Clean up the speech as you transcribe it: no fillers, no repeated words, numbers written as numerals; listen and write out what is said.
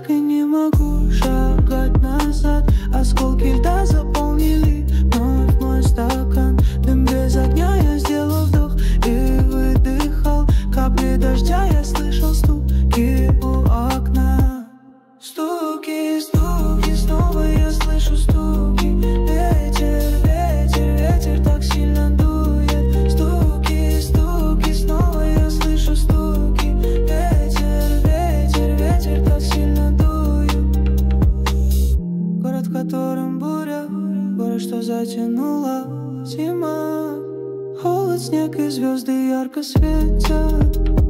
так и не могу шагать назад. Осколки льда заполнили вновь мой стакан. Дым без огня, я сделал вдох и выдыхал. Капли дождя, я слышал стуки у окна. Стуки, стуки, снова я слышу стуки. Ветер, ветер, ветер так сильно дует. Стуки, стуки, снова я слышу стуки. Ветер, ветер, ветер так сильно дует. Город, в котором буря, город, что затянула зима. Холод, снег и звезды ярко светят.